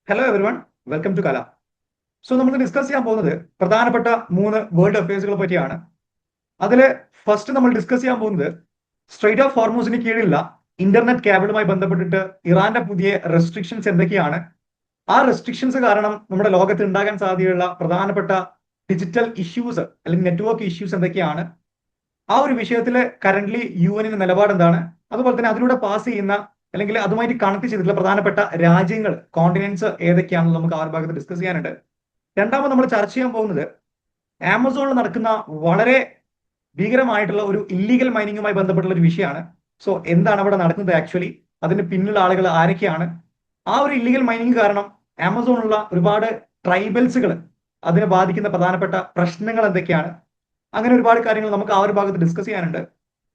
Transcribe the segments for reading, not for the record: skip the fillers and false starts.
Hello everyone, welcome to Kala. So നമ്മൾ discuss ചെയ്യാൻ പോകുന്നത് പ്രധാനപ്പെട്ട 3 വേൾഡ് അഫയേഴ്സുകളെ പറ്റിയാണ്. അതിൽ ഫസ്റ്റ് നമ്മൾ ഡിസ്കസ് ചെയ്യാൻ പോകുന്നത് സ്ട്രൈറ്റ് ഓഫ് ഹോർമൂസിന് കീഴിലുള്ള ഇന്റർനെറ്റ് കേബിളുമായി ബന്ധപ്പെട്ടിട്ട് ഇറാന്റെ പുതിയ റെസ്ട്രിക്ഷൻസ് എന്തൊക്കെയാണ്, ആ റെസ്ട്രിക്ഷൻസ് കാരണം നമ്മുടെ ലോകത്ത് ഉണ്ടാകാൻ സാധ്യതയുള്ള പ്രധാനപ്പെട്ട ഡിജിറ്റൽ ഇഷ്യൂസ് അല്ലെങ്കിൽ നെറ്റ്വർക്ക് ഇഷ്യൂസ് എന്തൊക്കെയാണ്, ആ ഒരു വിഷയത്തിൽ കറന്റ്ലി UN നിലപാട് എന്താണ്, അതുപോലെ തന്നെ അതിലൂടെ പാസ് ചെയ്യുന്ന അല്ലെങ്കിൽ അതുമായിട്ട് കണക്ട് ചെയ്തിട്ടുള്ള പ്രധാനപ്പെട്ട രാജ്യങ്ങൾ കോണ്ടിനെന്റ്സ് ഏതൊക്കെയാണെന്ന് നമുക്ക് ആ ഒരു ഭാഗത്ത് ഡിസ്കസ് ചെയ്യാനുണ്ട്. രണ്ടാമത് നമ്മൾ ചർച്ച ചെയ്യാൻ പോകുന്നത് ആമസോണിൽ നടക്കുന്ന വളരെ ഭീകരമായിട്ടുള്ള ഒരു ഇല്ലീഗൽ മൈനിങ്ങുമായി ബന്ധപ്പെട്ടുള്ള ഒരു വിഷയമാണ്. സോ എന്താണ് അവിടെ നടക്കുന്നത്, ആക്ച്വലി അതിന് പിന്നിലുള്ള ആളുകൾ ആരൊക്കെയാണ്, ആ ഒരു ഇല്ലീഗൽ മൈനിങ് കാരണം ആമസോണിലുള്ള ഒരുപാട് ട്രൈബൽസുകൾ അതിനെ ബാധിക്കുന്ന പ്രധാനപ്പെട്ട പ്രശ്നങ്ങൾ എന്തൊക്കെയാണ്, അങ്ങനെ ഒരുപാട് കാര്യങ്ങൾ നമുക്ക് ആ ഒരു ഭാഗത്ത് ഡിസ്കസ് ചെയ്യാനുണ്ട്.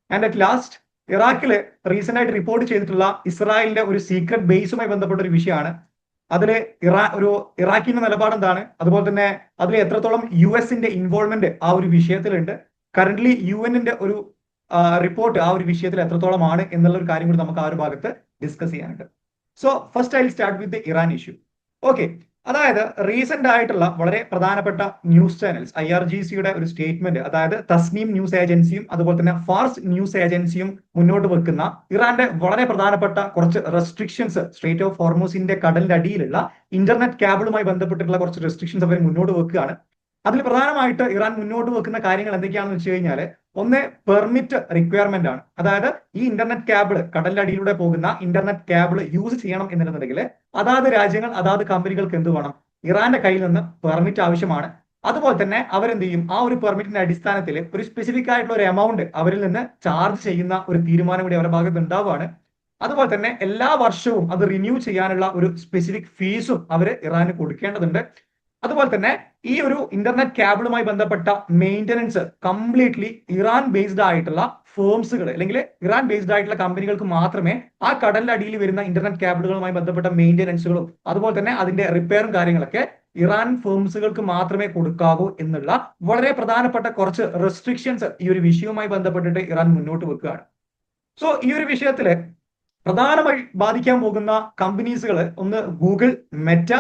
ആൻഡ് അറ്റ് ലാസ്റ്റ് ഇറാഖില് റീസെന്റ് ആയിട്ട് റിപ്പോർട്ട് ചെയ്തിട്ടുള്ള ഇസ്രായേലിന്റെ ഒരു സീക്രട്ട് ബേസുമായി ബന്ധപ്പെട്ട ഒരു വിഷയമാണ്. അതിൽ ഇറാഖിന്റെ നിലപാട് എന്താണ്, അതുപോലെ തന്നെ അതിൽ എത്രത്തോളം US ഇൻവോൾവ്മെന്റ് ആ ഒരു വിഷയത്തിലുണ്ട്, കറന്റ്ലി UN ഒരു റിപ്പോർട്ട് ആ ഒരു വിഷയത്തിൽ എത്രത്തോളമാണ് എന്നുള്ള ഒരു കാര്യം കൂടി നമുക്ക് ആ ഒരു ഭാഗത്ത് ഡിസ്കസ് ചെയ്യാനുണ്ട്. So first I will start with the Iran issue. Okay, അതായത് റീസെന്റ് ആയിട്ടുള്ള വളരെ പ്രധാനപ്പെട്ട ന്യൂസ് ചാനൽസ് IRGCയുടെ ഒരു സ്റ്റേറ്റ്മെന്റ്, അതായത് തസ്നീം ന്യൂസ് ഏജൻസിയും അതുപോലെ തന്നെ ഫാർസ് ന്യൂസ് ഏജൻസിയും മുന്നോട്ട് വെക്കുന്ന ഇറാന്റെ വളരെ പ്രധാനപ്പെട്ട കുറച്ച് റെസ്ട്രിക്ഷൻസ്, സ്ട്രേറ്റ് ഓഫ് ഹോർമൂസിന്റെ കടലിന്റെ അടിയിലുള്ള ഇന്റർനെറ്റ് കേബിളുമായി ബന്ധപ്പെട്ടിട്ടുള്ള കുറച്ച് റെസ്ട്രിക്ഷൻസ് അവർ മുന്നോട്ട് വെക്കുകയാണ്. അതിൽ പ്രധാനമായിട്ട് ഇറാൻ മുന്നോട്ട് വെക്കുന്ന കാര്യങ്ങൾ എന്തൊക്കെയാണെന്ന് വെച്ച് കഴിഞ്ഞാൽ, ഒന്ന് പെർമിറ്റ് റിക്വയർമെന്റ് ആണ്. അതായത് ഈ ഇന്റർനെറ്റ് കേബിൾ, കടലിന്റെ അടിയിലൂടെ പോകുന്ന ഇന്റർനെറ്റ് കേബിൾ യൂസ് ചെയ്യണം എന്നുണ്ടെങ്കിൽ അതാത് രാജ്യങ്ങൾ അതാത് കമ്പനികൾക്ക് എന്ത് വേണം, ഇറാന്റെ കയ്യിൽ നിന്ന് പെർമിറ്റ് ആവശ്യമാണ്. അതുപോലെ തന്നെ അവരെന്ത് ചെയ്യും, ആ ഒരു പെർമിറ്റിന്റെ അടിസ്ഥാനത്തിൽ ഒരു സ്പെസിഫിക് ആയിട്ടുള്ള ഒരു എമൗണ്ട് അവരിൽ നിന്ന് ചാർജ് ചെയ്യുന്ന ഒരു തീരുമാനം കൂടി അവരുടെ ഭാഗത്ത് ഉണ്ടാവുകയാണ്. അതുപോലെ തന്നെ എല്ലാ വർഷവും അത് റിന്യൂ ചെയ്യാനുള്ള ഒരു സ്പെസിഫിക് ഫീസും അവർ ഇറാന് കൊടുക്കേണ്ടതുണ്ട്. അതുപോലെ തന്നെ ഈ ഒരു ഇന്റർനെറ്റ് കേബിളുമായി ബന്ധപ്പെട്ട മെയിൻ്റനൻസ് കംപ്ലീറ്റ്ലി ഇറാൻ ബേസ്ഡ് ആയിട്ടുള്ള ഫേംസുകൾ അല്ലെങ്കിൽ ഇറാൻ ബേസ്ഡ് ആയിട്ടുള്ള കമ്പനികൾക്ക് മാത്രമേ ആ കടലിന്റെ അടിയിൽ വരുന്ന ഇന്റർനെറ്റ് കേബിളുകളുമായി ബന്ധപ്പെട്ട മെയിൻ്റനൻസുകളും അതുപോലെ തന്നെ അതിന്റെ റിപ്പയറും കാര്യങ്ങളൊക്കെ ഇറാൻ ഫേംസുകൾക്ക് മാത്രമേ കൊടുക്കാവൂ എന്നുള്ള വളരെ പ്രധാനപ്പെട്ട കുറച്ച് റെസ്ട്രിക്ഷൻസ് ഈ ഒരു വിഷയവുമായി ബന്ധപ്പെട്ടിട്ട് ഇറാൻ മുന്നോട്ട് വെക്കുകയാണ്. സോ ഈ ഒരു വിഷയത്തില് പ്രധാനമായി ബാധിക്കാൻ പോകുന്ന കമ്പനീസുകൾ ഒന്ന് Google, Meta,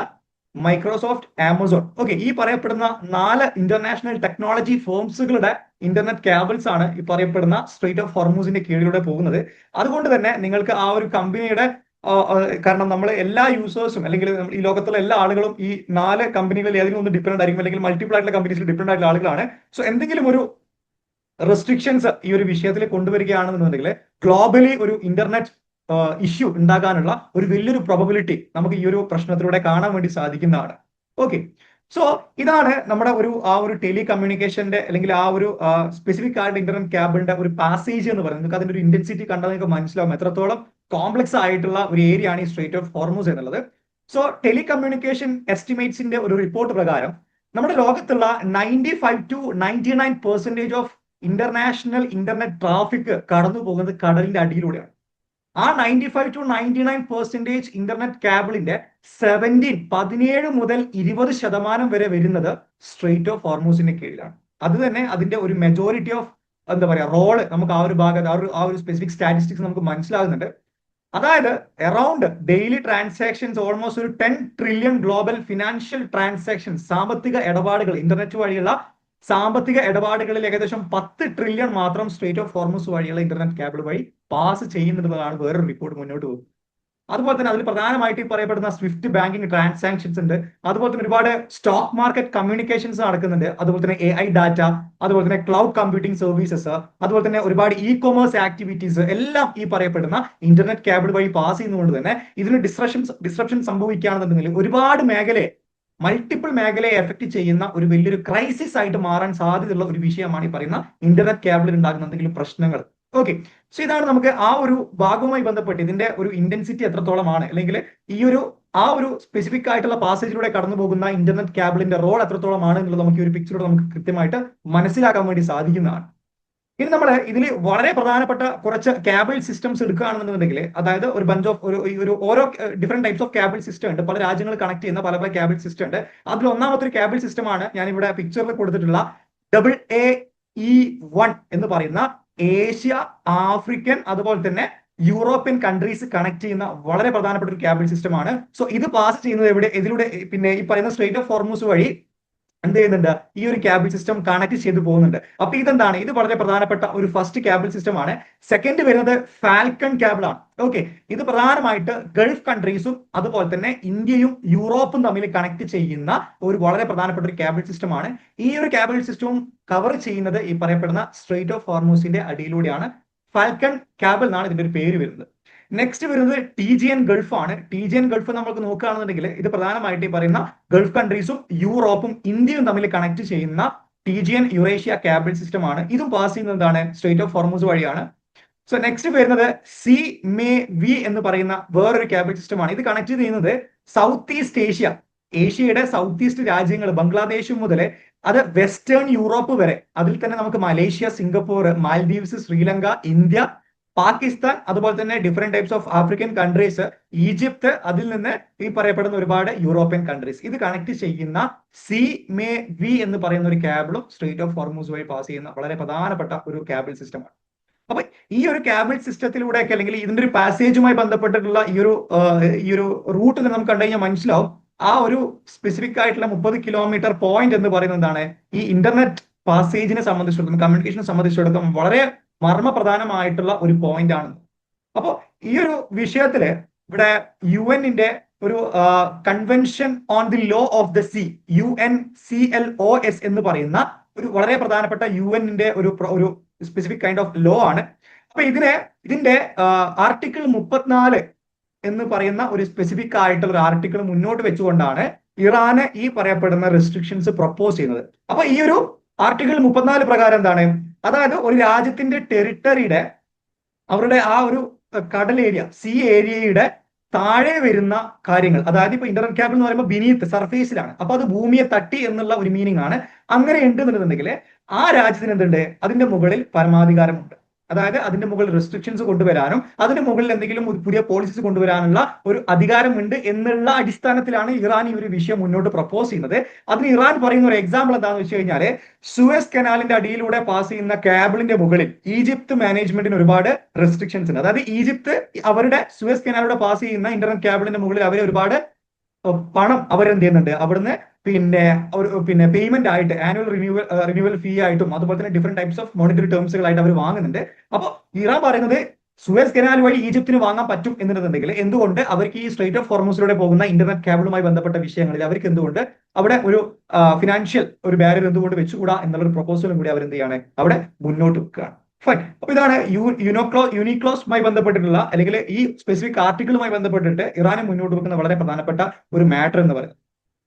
Microsoft, Amazon. Okay, ഈ പറയപ്പെടുന്ന 4 ഇന്റർനാഷണൽ ടെക്നോളജി ഫേംസുകളുടെ ഇന്റർനെറ്റ് കേബിൾസ് ആണ് ഈ പറയപ്പെടുന്ന സ്ട്രേറ്റ് ഓഫ് ഹോർമൂസിന്റെ കീഴിലൂടെ പോകുന്നത്. അതുകൊണ്ട് തന്നെ നിങ്ങൾക്ക് ആ ഒരു കമ്പനിയുടെ കാരണം നമ്മൾ എല്ലാ യൂസേഴ്സും അല്ലെങ്കിൽ ഈ ലോകത്തുള്ള എല്ലാ ആളുകളും ഈ 4 കമ്പനികളിൽ ഏതെങ്കിലും ഒന്ന് ഡിപ്പെൻഡ് ആയിരിക്കും, അല്ലെങ്കിൽ മൾട്ടിപ്പിൾ ആയിട്ടുള്ള കമ്പനീസിൽ ഡിപ്പെൻഡ് ആയിട്ടുള്ള ആളുകളാണ്. സോ എന്തെങ്കിലും ഒരു റെസ്ട്രിക്ഷൻസ് ഈ ഒരു വിഷയത്തിൽ കൊണ്ടുവരികയാണെന്നുണ്ടെങ്കിൽ ഗ്ലോബലി ഒരു ഇന്റർനെറ്റ് ഇഷ്യൂ ഉണ്ടാകാനുള്ള ഒരു വലിയൊരു പ്രോബബിലിറ്റി നമുക്ക് ഈ ഒരു പ്രശ്നത്തിലൂടെ കാണാൻ വേണ്ടി സാധിക്കുന്നതാണ്. ഓക്കെ, സോ ഇതാണ് നമ്മുടെ ആ ഒരു ടെലി കമ്മ്യൂണിക്കേഷന്റെ അല്ലെങ്കിൽ ആ ഒരു സ്പെസിഫിക് ആയിട്ട് ഇന്റർനെറ്റ് കേബിളിന്റെ ഒരു പാസേജ് എന്ന് പറയുന്നത്. നിങ്ങൾക്ക് അതിന്റെ ഒരു ഇന്റൻസിറ്റി കണ്ടാൽ നിങ്ങൾക്ക് മനസ്സിലാവും എത്രത്തോളം കോംപ്ലക്സ് ആയിട്ടുള്ള ഒരു ഏരിയ ആണ് ഈ സ്ട്രേറ്റ് ഓഫ് ഹോർമൂസ് എന്നുള്ളത്. സോ ടെലി കമ്മ്യൂണിക്കേഷൻ എസ്റ്റിമേറ്റ്സിന്റെ ഒരു റിപ്പോർട്ട് പ്രകാരം നമ്മുടെ ലോകത്തുള്ള 95 to 99% of international internet traffic കടന്നു പോകുന്നത് കടലിന്റെ അടിയിലൂടെയാണ്. ആ 95 to 99% ഇന്റർനെറ്റ് കേബിളിന്റെ 17 മുതൽ 20% വരെ വരുന്നത് സ്ട്രേറ്റ് ഓഫ് ഹോർമൂസിന്റെ കീഴിലാണ്. അത് തന്നെ അതിന്റെ ഒരു മെജോറിറ്റി ഓഫ് എന്താ പറയാ റോള് നമുക്ക് ആ ഒരു ഭാഗത്ത് ആ ഒരു സ്പെസിഫിക് സ്റ്റാറ്റിസ്റ്റിക്സ് നമുക്ക് മനസ്സിലാകുന്നുണ്ട്. അതായത് അറൌണ്ട് ഡെയിലി ട്രാൻസാക്ഷൻസ് ഓൾമോസ്റ്റ് ഒരു 10 ട്രില്യൺ ഗ്ലോബൽ ഫിനാൻഷ്യൽ ട്രാൻസാക്ഷൻസ്, സാമ്പത്തിക ഇടപാടുകൾ, ഇന്റർനെറ്റ് വഴിയുള്ള സാമ്പത്തിക ഇടപാടുകളിൽ ഏകദേശം 10 ട്രില്യൺ മാത്രം സ്ട്രേറ്റ് ഓഫ് ഹോർമൂസ് വഴിയുള്ള ഇന്റർനെറ്റ് കേബിൾ വഴി പാസ് ചെയ്യുന്നതാണ് വേറൊരു റിപ്പോർട്ട് മുന്നോട്ട് പോകുന്നത്. അതുപോലെ തന്നെ അതിൽ പ്രധാനമായിട്ട് ഈ പറയപ്പെടുന്ന സ്വിഫ്റ്റ് ബാങ്കിങ് ട്രാൻസാക്ഷൻസ് ഉണ്ട്. അതുപോലെ തന്നെ ഒരുപാട് സ്റ്റോക്ക് മാർക്കറ്റ് കമ്മ്യൂണിക്കേഷൻസ് നടക്കുന്നുണ്ട്. അതുപോലെ തന്നെ AI ഡാറ്റ, അതുപോലെ തന്നെ ക്ലൗഡ് കമ്പ്യൂട്ടിംഗ് സർവീസസ്, അതുപോലെ തന്നെ ഒരുപാട് കൊമേഴ്സ് ആക്ടിവിറ്റീസ് എല്ലാം ഈ പറയപ്പെടുന്ന ഇന്റർനെറ്റ് കേബിൾ വഴി പാസ് ചെയ്യുന്നതുകൊണ്ട് തന്നെ ഇതിന് ഡിസ്റപ്ഷൻ സംഭവിക്കുകയാണെന്നുണ്ടെങ്കിൽ ഒരുപാട് മേഖലയെ, മൾട്ടിപ്പിൾ മേഖലയെ എഫക്ട് ചെയ്യുന്ന ഒരു വലിയൊരു ക്രൈസിസ് ആയിട്ട് മാറാൻ സാധ്യതയുള്ള ഒരു വിഷയമാണ് ഈ പറയുന്ന ഇന്റർനെറ്റ് കേബിളിൽ ഉണ്ടാകുന്ന എന്തെങ്കിലും പ്രശ്നങ്ങൾ. ഓക്കെ, സോ ഇതാണ് നമുക്ക് ആ ഒരു ഭാഗവുമായി ബന്ധപ്പെട്ട് ഇതിന്റെ ഒരു ഇന്റൻസിറ്റി എത്രത്തോളമാണ്, അല്ലെങ്കിൽ ഈ ഒരു ആ ഒരു സ്പെസിഫിക് ആയിട്ടുള്ള പാസേജിലൂടെ കടന്നു പോകുന്ന ഇന്റർനെറ്റ് കേബിളിന്റെ റോൾ എത്രത്തോളമാണ് എന്നുള്ളത് നമുക്ക് ഈ ഒരു പിക്ചറിലൂടെ നമുക്ക് കൃത്യമായിട്ട് മനസ്സിലാക്കാൻ വേണ്ടി സാധിക്കുന്നതാണ്. ഇനി നമ്മൾ ഇതിൽ വളരെ പ്രധാനപ്പെട്ട കുറച്ച് കേബിൾ സിസ്റ്റംസ് എടുക്കുകയാണെന്നുണ്ടെങ്കിൽ, അതായത് ഒരു ബഞ്ച് ഓഫ് ഒരു ഓരോ different types of cable system ഉണ്ട്. പല രാജ്യങ്ങൾ കണക്ട് ചെയ്യുന്ന പല പല കേബിൾ സിസ്റ്റം ഉണ്ട്. അതിൽ ഒന്നാമത്തെ ഒരു കേബിൾ സിസ്റ്റമാണ് ഞാൻ ഇവിടെ പിക്ചറിൽ കൊടുത്തിട്ടുള്ള AAE1 എന്ന് പറയുന്ന ഏഷ്യ, ആഫ്രിക്കൻ, അതുപോലെ തന്നെ യൂറോപ്യൻ കൺട്രീസ് കണക്ട് ചെയ്യുന്ന വളരെ പ്രധാനപ്പെട്ട ഒരു കേബിൾ സിസ്റ്റം ആണ്. സോ ഇത് പാസ് ചെയ്യുന്നത് എവിടെ? ഇതിലൂടെ പിന്നെ ഈ പറയുന്ന സ്ട്രേറ്റ് ഓഫ് ഹോർമൂസ് വഴി എന്ത് ചെയ്യുന്നുണ്ട്? ഈ ഒരു കേബിൾ സിസ്റ്റം കണക്ട് ചെയ്ത് പോകുന്നുണ്ട്. അപ്പൊ ഇതെന്താണ്? ഇത് വളരെ പ്രധാനപ്പെട്ട ഒരു ഫസ്റ്റ് കേബിൾ സിസ്റ്റം ആണ്. സെക്കൻഡ് വരുന്നത് ഫാൽക്കൺ കേബിൾ ആണ്. ഓക്കെ, ഇത് പ്രധാനമായിട്ട് ഗൾഫ് കൺട്രീസും അതുപോലെ തന്നെ ഇന്ത്യയും യൂറോപ്പും തമ്മിൽ കണക്ട് ചെയ്യുന്ന ഒരു വളരെ പ്രധാനപ്പെട്ട ഒരു കേബിൾ സിസ്റ്റം ആണ്. ഈ ഒരു കേബിൾ സിസ്റ്റവും കവർ ചെയ്യുന്നത് ഈ പറയപ്പെടുന്ന സ്ട്രേറ്റ് ഓഫ് ഹോർമൂസിന്റെ അടിയിലൂടെയാണ്. ഫാൽക്കൺ കേബിൾ എന്നാണ് ഇതിന്റെ ഒരു പേര് വരുന്നത്. നെക്സ്റ്റ് വരുന്നത് TGN ഗൾഫ് ആണ്. TGN ഗൾഫ് നമുക്ക് നോക്കുകയാണെന്നുണ്ടെങ്കിൽ ഇത് പ്രധാനമായിട്ട് ഈ പറയുന്ന ഗൾഫ് കൺട്രീസും യൂറോപ്പും ഇന്ത്യയും തമ്മിൽ കണക്ട് ചെയ്യുന്ന TGN യുറേഷ്യ കേബിൾ സിസ്റ്റം ആണ്. ഇതും പാസ് ചെയ്യുന്നത് എന്താണ്? സ്ട്രേറ്റ് ഓഫ് ഹോർമൂസ് വഴിയാണ്. സോ നെക്സ്റ്റ് വരുന്നത് CME എന്ന് പറയുന്ന വേറൊരു കേബിൾ സിസ്റ്റം ആണ്. ഇത് കണക്ട് ചെയ്യുന്നത് സൗത്ത് ഈസ്റ്റ് ഏഷ്യ, ഏഷ്യയുടെ സൗത്ത് ഈസ്റ്റ് രാജ്യങ്ങൾ, ബംഗ്ലാദേശ് മുതൽ അത് വെസ്റ്റേൺ യൂറോപ്പ് വരെ, അതിൽ തന്നെ നമുക്ക് Malaysia, Singapore, Maldives, Sri Lanka, India, Pakistan, അതുപോലെ തന്നെ different types of African countries, Egypt, അതിൽ നിന്ന് ഈ പറയപ്പെടുന്ന ഒരുപാട് യൂറോപ്യൻ കൺട്രീസ്, ഇത് കണക്ട് ചെയ്യുന്ന CME എന്ന് പറയുന്ന ഒരു കേബിളും സ്ട്രേറ്റ് ഓഫ് ഹോർമൂസ് വഴി പാസ് ചെയ്യുന്ന വളരെ പ്രധാനപ്പെട്ട ഒരു കേബിൾ സിസ്റ്റമാണ്. അപ്പൊ ഈ ഒരു കേബിൾ സിസ്റ്റത്തിലൂടെയൊക്കെ അല്ലെങ്കിൽ ഇതിന്റെ ഒരു പാസേജുമായി ബന്ധപ്പെട്ടിട്ടുള്ള ഈ ഒരു റൂട്ടിൽ നമുക്ക് കണ്ടു കഴിഞ്ഞാൽ മനസ്സിലാവും ആ ഒരു സ്പെസിഫിക് ആയിട്ടുള്ള 30 കിലോമീറ്റർ പോയിന്റ് എന്ന് പറയുന്നത് എന്താണ്? ഈ ഇന്റർനെറ്റ് പാസേജിനെ സംബന്ധിച്ചിടത്തോളം, കമ്മ്യൂണിക്കേഷനെ സംബന്ധിച്ചിടത്തോളം വളരെ മർമ്മപ്രധാനമായിട്ടുള്ള ഒരു പോയിന്റ് ആണ്. അപ്പോൾ ഈ ഒരു വിഷയത്തില് ഇവിടെ UN-ന്റെ ഒരു convention on the law of the sea, UNCLOS എന്ന് പറയുന്ന ഒരു വളരെ പ്രധാനപ്പെട്ട UN-ന്റെ ഒരു സ്പെസിഫിക് കൈൻഡ് ഓഫ് ലോ ആണ്. അപ്പൊ ഇതിന്റെ ആർട്ടിക്കിൾ 34 എന്ന് പറയുന്ന ഒരു സ്പെസിഫിക് ആയിട്ടുള്ള ഒരു ആർട്ടിക്കിൾ മുന്നോട്ട് വെച്ചുകൊണ്ടാണ് ഇറാന് ഈ പറയപ്പെടുന്ന റെസ്ട്രിക്ഷൻസ് പ്രപ്പോസ് ചെയ്യുന്നത്. അപ്പൊ ഈ ഒരു ആർട്ടിക്കിൾ 34 പ്രകാരം എന്താണ്? അതായത് ഒരു രാജ്യത്തിന്റെ ടെറിട്ടറിയുടെ, അവരുടെ ആ ഒരു കടൽ ഏരിയ, സീ ഏരിയയുടെ താഴെ വരുന്ന കാര്യങ്ങൾ, അതായത് ഇപ്പൊ ഇന്റർനെറ്റ് കേബിൾ എന്ന് പറയുമ്പോൾ ബിനീത്ത്, സർഫേസിലാണ്, അപ്പൊ അത് ഭൂമിയെ തട്ടി എന്നുള്ള ഒരു മീനിങ് ആണ്. അങ്ങനെ ഉണ്ടെന്നുണ്ടെങ്കിൽ ആ രാജ്യത്തിന് എന്തുണ്ട്? അതിന്റെ മുകളിൽ പരമാധികാരമുണ്ട്. അതായത് അതിന്റെ മുകളിൽ റെസ്ട്രിക്ഷൻസ് കൊണ്ടുവരാനും അതിന്റെ മുകളിൽ എന്തെങ്കിലും പുതിയ പോളിസീസ് കൊണ്ടുവരാനുള്ള ഒരു അധികാരമുണ്ട് എന്നുള്ള അടിസ്ഥാനത്തിലാണ് ഇറാൻ ഈ ഒരു വിഷയം മുന്നോട്ട് പ്രപ്പോസ് ചെയ്യുന്നത്. അതിന് ഇറാൻ പറയുന്ന ഒരു എക്സാമ്പിൾ എന്താണെന്ന് വെച്ച് കഴിഞ്ഞാൽ, സൂയസ് കനാലിന്റെ അടിയിലൂടെ പാസ് ചെയ്യുന്ന കേബിളിന്റെ മുകളിൽ ഈജിപ്ത് മാനേജ്മെന്റിന് ഒരുപാട് റെസ്ട്രിക്ഷൻസ് ഉണ്ട്. അതായത് ഈജിപ്ത് അവരുടെ സൂയസ് കനാലിലൂടെ പാസ് ചെയ്യുന്ന ഇന്റർനെറ്റ് കേബിളിന്റെ മുകളിൽ അവർ ഒരുപാട് പണം അവരെന്ത് ചെയ്യുന്നുണ്ട്? അവിടുന്ന് പിന്നെ പേയ്മെന്റ് ആയിട്ട്, ആനുവൽ റിന്യൂവൽ ഫീ ആയിട്ടും അതുപോലെ തന്നെ ഡിഫറെന്റ് ടൈപ്സ് ഓഫ് മോണിറ്ററി ടേംസുകളായിട്ട് അവർ വാങ്ങുന്നുണ്ട്. അപ്പോൾ ഇറാൻ പറയുന്നത് സൂയസ് കനാൽ വഴി ഈജിപ്തിന് വാങ്ങാൻ പറ്റും എന്നുണ്ടെങ്കിൽ എന്തുകൊണ്ട് അവർക്ക് ഈ സ്ട്രേറ്റ് ഓഫ് ഹോർമൂസിലൂടെ പോകുന്ന ഇന്റർനെറ്റ് കേബിളുമായി ബന്ധപ്പെട്ട വിഷയങ്ങളിൽ അവർക്ക് എന്തുകൊണ്ട് അവിടെ ഒരു ഫിനാൻഷ്യൽ ഒരു ബാരിയർ എന്തുകൊണ്ട് വെച്ചുകൂടാ എന്നുള്ളൊരു പ്രൊപ്പോസലും കൂടി അവരെന്ത് ചെയ്യാണ്? അവിടെ മുന്നോട്ട് വെക്കുകയാണ്. ഫൈൻ. അപ്പൊ ഇതാണ് യൂണിക്ലോസുമായി ബന്ധപ്പെട്ടിട്ടുള്ള അല്ലെങ്കിൽ ഈ സ്പെസിഫിക് ആർട്ടിക്കിളുമായി ബന്ധപ്പെട്ടിട്ട് ഇറാനെ മുന്നോട്ട് വെക്കുന്ന വളരെ പ്രധാനപ്പെട്ട ഒരു മാറ്റർ എന്ന് പറയുന്നത്.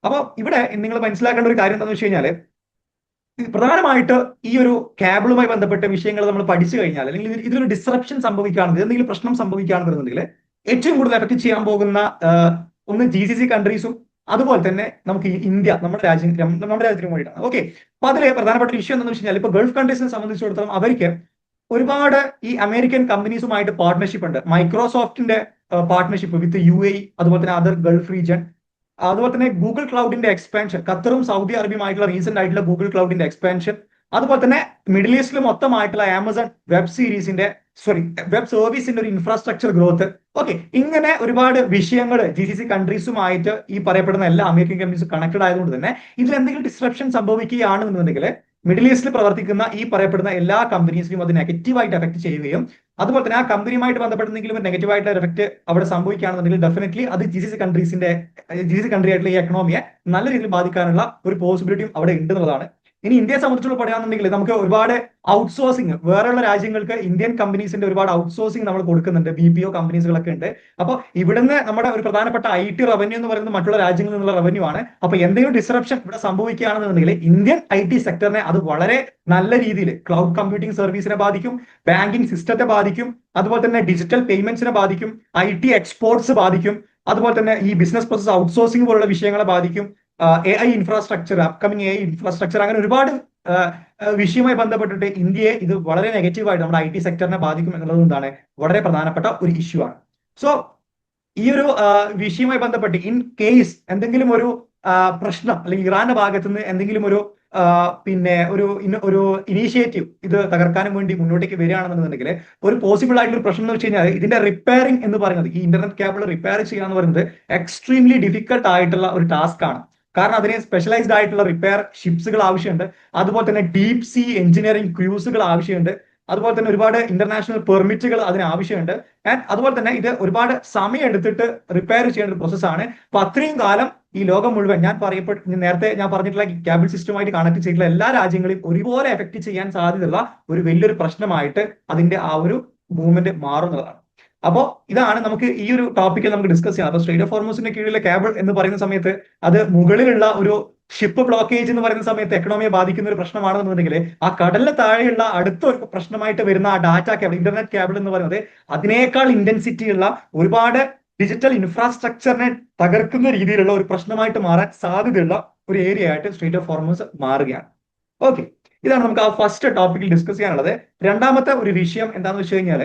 അപ്പൊ ഇവിടെ നിങ്ങൾ മനസ്സിലാക്കേണ്ട ഒരു കാര്യം എന്താണെന്ന് വെച്ച് കഴിഞ്ഞാല്, പ്രധാനമായിട്ട് ഈ ഒരു കേബിളുമായി ബന്ധപ്പെട്ട വിഷയങ്ങൾ നമ്മൾ പഠിച്ചു കഴിഞ്ഞാൽ അല്ലെങ്കിൽ ഇതിലൊരു ഡിസ്റപ്ഷൻ സംഭവിക്കുകയാണെങ്കിൽ, എന്തെങ്കിലും പ്രശ്നം സംഭവിക്കുകയാണെന്നുണ്ടെങ്കിൽ ഏറ്റവും കൂടുതൽ എഫക്ട് ചെയ്യാൻ പോകുന്ന ഒന്ന് GCC കൺട്രീസും അതുപോലെ തന്നെ നമുക്ക് ഇന്ത്യ, നമ്മുടെ രാജ്യത്തിന് വേണ്ടിയിട്ടാണ്. ഓക്കെ, അപ്പൊ അതിലെ പ്രധാനപ്പെട്ട വിഷയം എന്താണെന്ന് വെച്ച് കഴിഞ്ഞാൽ, ഇപ്പൊ ഗൾഫ് കൺട്രീസിനെ സംബന്ധിച്ചിടത്തോളം അവർക്ക് ഒരുപാട് ഈ അമേരിക്കൻ കമ്പനീസുമായിട്ട് പാർട്ട്ണർഷിപ്പ് ഉണ്ട്. മൈക്രോസോഫ്റ്റിന്റെ പാർട്ട്ണർഷിപ്പ് വിത്ത് UAE, അതുപോലെ തന്നെ അതർ ഗൾഫ് റീജിയൻ, അതുപോലെ തന്നെ ഗൂഗിൾ ക്ലൗഡിന്റെ എക്സ്പാൻഷൻ, ഖത്തറും സൗദി അറേബ്യയുമായിട്ടുള്ള റീസെന്റ് ആയിട്ടുള്ള ഗൂഗിൾ ക്ലൗഡിന്റെ എക്സ്പാൻഷൻ, അതുപോലെ തന്നെ മിഡിൽ ഈസ്റ്റിൽ മൊത്തമായിട്ടുള്ള ആമസോൺ വെബ് സർവീസിന്റെ ഒരു ഇൻഫ്രാസ്ട്രക്ചർ ഗ്രോത്ത്. ഓക്കെ, ഇങ്ങനെ ഒരുപാട് വിഷയങ്ങൾ GCC കൺട്രീസുമായിട്ട് ഈ പറയപ്പെടുന്ന എല്ലാ അമേരിക്കൻ കമ്പനീസും കണക്റ്റഡ് ആയതുകൊണ്ട് തന്നെ ഇതിൽ എന്തെങ്കിലും ഡിസ്റപ്ഷൻ സംഭവിക്കുകയാണെന്നുണ്ടെങ്കിൽ മിഡിൽ ഈസ്റ്റിൽ പ്രവർത്തിക്കുന്ന ഈ പറയപ്പെടുന്ന എല്ലാ കമ്പനീസിനും അത് നെഗറ്റീവായിട്ട് എഫക്ട് ചെയ്യുകയും അതുപോലെ തന്നെ ആ കമ്പനിയുമായിട്ട് ബന്ധപ്പെട്ട എന്തെങ്കിലും ഒരു നെഗറ്റീവായിട്ടുള്ള എഫക്ട് അവിടെ സംഭവിക്കുകയാണെന്നുണ്ടെങ്കിൽ ഡെഫിനറ്റ്ലി അത് GCC കൺട്രി ആയിട്ടുള്ള ഈ എക്കണോമിയെ നല്ല രീതിയിൽ ബാധിക്കാനുള്ള ഒരു പോസിബിലിറ്റിയും അവിടെ ഉണ്ട് എന്നുള്ളതാണ്. ഇനി ഇന്ത്യയെ സംബന്ധിച്ചുള്ള പറയുകയാണെന്നുണ്ടെങ്കിൽ നമുക്ക് ഒരുപാട് ഔട്ട്സോഴ്സിങ്, വേറെയുള്ള രാജ്യങ്ങൾക്ക് ഇന്ത്യൻ കമ്പനീസിന്റെ ഒരുപാട് ഔട്ട്സോഴ്സിങ് നമ്മൾ കൊടുക്കുന്നുണ്ട്. BPO കമ്പനീസുകളൊക്കെ ഉണ്ട്. അപ്പോൾ ഇവിടുന്ന് നമ്മുടെ ഒരു പ്രധാനപ്പെട്ട IT റവന്യൂ എന്ന് പറയുന്നത് മറ്റുള്ള രാജ്യങ്ങളിൽ നിന്നുള്ള റവന്യൂ ആണ്. അപ്പൊ എന്തെങ്കിലും ഡിസ്റപ്ഷൻ ഇവിടെ സംഭവിക്കുകയാണെന്നുണ്ടെങ്കിൽ ഇന്ത്യൻ IT സെക്ടറിനെ അത് വളരെ നല്ല രീതിയിൽ ക്ലൗഡ് കമ്പ്യൂട്ടിംഗ് സർവീസിനെ ബാധിക്കും, ബാങ്കിങ് സിസ്റ്റത്തെ ബാധിക്കും, അതുപോലെ തന്നെ ഡിജിറ്റൽ പേയ്മെന്റ്സിനെ ബാധിക്കും, IT എക്സ്പോർട്സ് ബാധിക്കും, അതുപോലെ തന്നെ ഈ ബിസിനസ് പ്രോസസ് ഔട്ട്സോഴ്സിംഗ് പോലുള്ള വിഷയങ്ങളെ ബാധിക്കും, AI infrastructure, upcoming AI infrastructure, അങ്ങനെ ഒരുപാട് വിഷയവുമായി ബന്ധപ്പെട്ടിട്ട് ഇന്ത്യയെ ഇത് വളരെ നെഗറ്റീവായിട്ട് നമ്മുടെ IT സെക്ടറിനെ ബാധിക്കും എന്നുള്ളത് എന്താണ്? വളരെ പ്രധാനപ്പെട്ട ഒരു ഇഷ്യൂ ആണ്. സോ ഈ ഒരു വിഷയവുമായി ബന്ധപ്പെട്ട് ഇൻ കേസ് എന്തെങ്കിലും ഒരു പ്രശ്നം അല്ലെങ്കിൽ ഇറാന്റെ ഭാഗത്തു നിന്ന് എന്തെങ്കിലും ഒരു പിന്നെ ഒരു ഇനീഷ്യേറ്റീവ് ഇത് തകർക്കാനും വേണ്ടി മുന്നോട്ടേക്ക് വരികയാണെന്നുണ്ടെങ്കിൽ ഒരു പോസിബിൾ ആയിട്ടുള്ള ഒരു പ്രശ്നം എന്ന് വെച്ച് കഴിഞ്ഞാൽ ഇതിന്റെ റിപ്പയറിംഗ് എന്ന് പറയുന്നത്, ഈ ഇന്റർനെറ്റ് കേബിൾ റിപ്പയർ ചെയ്യുക എന്ന് പറയുന്നത് എക്സ്ട്രീംലി ഡിഫിക്കൽട്ട് ആയിട്ടുള്ള ഒരു ടാസ്ക് ആണ്. കാരണം അതിന് സ്പെഷ്യലൈസ്ഡ് ആയിട്ടുള്ള റിപ്പയർ ഷിപ്സുകൾ ആവശ്യമുണ്ട്. അതുപോലെ തന്നെ ഡീപ് സീ എഞ്ചിനീയറിംഗ് ക്രൂസുകൾ ആവശ്യമുണ്ട്. അതുപോലെ തന്നെ ഒരുപാട് ഇന്റർനാഷണൽ പെർമിറ്റുകൾ അതിന് ആവശ്യമുണ്ട്. ആൻഡ് അതുപോലെ തന്നെ ഇത് ഒരുപാട് സമയം എടുത്തിട്ട് റിപ്പയർ ചെയ്യേണ്ട ഒരു പ്രോസസ്സാണ്. അപ്പൊ അത്രയും കാലം ഈ ലോകം മുഴുവൻ നേരത്തെ ഞാൻ പറഞ്ഞിട്ടുള്ള കേബിൾ സിസ്റ്റമായിട്ട് കണക്ട് ചെയ്തിട്ടുള്ള എല്ലാ രാജ്യങ്ങളെയും ഒരുപോലെ എഫക്ട് ചെയ്യാൻ സാധ്യതയുള്ള ഒരു വലിയൊരു പ്രശ്നമായിട്ട് അതിന്റെ ആ ഒരു മൂവ്മെന്റ് മാറുന്നതാണ്. അപ്പോൾ ഇതാണ് നമുക്ക് ഈ ഒരു ടോപ്പിക്കിൽ നമുക്ക് ഡിസ്കസ് ചെയ്യാം. അപ്പൊ സ്ട്രെയിറ്റ് ഓഫ് ഹോർമൂസിന്റെ കീഴിലെ കേബിൾ എന്ന് പറയുന്ന സമയത്ത് അത് മുകളിലുള്ള ഒരു ഷിപ്പ് ബ്ലോക്കേജ് എന്ന് പറയുന്ന സമയത്ത് എക്കണോമിയെ ബാധിക്കുന്ന ഒരു പ്രശ്നമാണെന്നുണ്ടെങ്കിൽ ആ കടലിന് താഴെയുള്ള അടുത്ത ഒരു പ്രശ്നമായിട്ട് വരുന്ന ആ ഡാറ്റ കേബിൾ, ഇന്റർനെറ്റ് കേബിൾ എന്ന് പറയുന്നത് അതിനേക്കാൾ ഇന്റൻസിറ്റി ഉള്ള ഒരുപാട് ഡിജിറ്റൽ ഇൻഫ്രാസ്ട്രക്ചറിനെ തകർക്കുന്ന രീതിയിലുള്ള ഒരു പ്രശ്നമായിട്ട് മാറാൻ സാധ്യതയുള്ള ഒരു ഏരിയ ആയിട്ട് സ്ട്രെയിറ്റ് ഓഫ് ഹോർമൂസ് മാറുകയാണ്. ഓക്കെ, ഇതാണ് നമുക്ക് ആ ഫസ്റ്റ് ടോപ്പിക്കിൽ ഡിസ്കസ് ചെയ്യാനുള്ളത്. രണ്ടാമത്തെ ഒരു വിഷയം എന്താണെന്ന് വെച്ച് കഴിഞ്ഞാൽ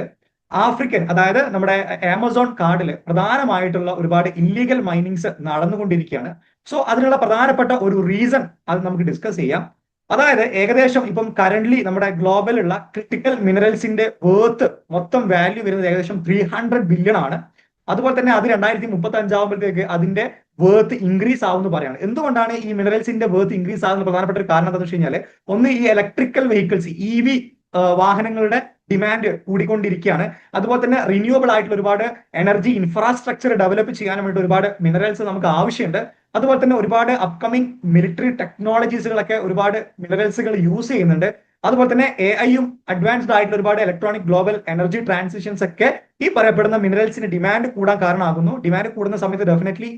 ആഫ്രിക്കൻ, അതായത് നമ്മുടെ ആമസോൺ കാടില് പ്രധാനമായിട്ടുള്ള ഒരുപാട് ഇല്ലീഗൽ മൈനിങ്സ് നടന്നുകൊണ്ടിരിക്കുകയാണ്. സോ അതിനുള്ള പ്രധാനപ്പെട്ട ഒരു റീസൺ അത് നമുക്ക് ഡിസ്കസ് ചെയ്യാം. അതായത് ഏകദേശം ഇപ്പം കറന്റ്ലി നമ്മുടെ ഗ്ലോബലുള്ള ക്രിട്ടിക്കൽ മിനറൽസിന്റെ വേർത്ത് മൊത്തം വാല്യൂ വരുന്നത് ഏകദേശം 300 ബില്യൺ ആണ്. അതുപോലെ തന്നെ അത് 2035 ആകുമ്പോഴത്തേക്ക് അതിന്റെ വേർത്ത് ഇൻക്രീസ് ആവുമെന്ന് പറയാണ്. എന്തുകൊണ്ടാണ് ഈ മിനറൽസിന്റെ വേർത്ത് ഇൻക്രീസ് ആകുന്ന പ്രധാനപ്പെട്ട ഒരു കാരണം എന്താണെന്ന് വെച്ച് കഴിഞ്ഞാൽ, ഒന്ന് ഈ ഇലക്ട്രിക്കൽ വെഹിക്കിൾസ് EV വാഹനങ്ങളുടെ ഡിമാൻഡ് കൂടിക്കൊണ്ടിരിക്കുകയാണ്. അതുപോലെ തന്നെ റിന്യൂവബിൾ ആയിട്ടുള്ള ഒരുപാട് എനർജി ഇൻഫ്രാസ്ട്രക്ചർ ഡെവലപ്പ് ചെയ്യാൻ വേണ്ടി ഒരുപാട് മിനറൽസ് നമുക്ക് ആവശ്യമുണ്ട്. അതുപോലെ തന്നെ ഒരുപാട് അപ്കമിങ് മിലിറ്ററി ടെക്നോളജീസുകളൊക്കെ ഒരുപാട് മിനറൽസുകൾ യൂസ് ചെയ്യുന്നുണ്ട്. അതുപോലെ തന്നെ AI അഡ്വാൻസ്ഡ് ആയിട്ടുള്ള ഒരുപാട് ഇലക്ട്രോണിക് ഗ്ലോബൽ എനർജി ട്രാൻസിഷൻസ് ഒക്കെ ഈ പറയപ്പെടുന്ന മിനറൽസിന് ഡിമാൻഡ് കൂടാൻ കാരണമാകുന്നു. ഡിമാൻഡ് കൂടുന്ന സമയത്ത് ഡെഫിനറ്റ്ലി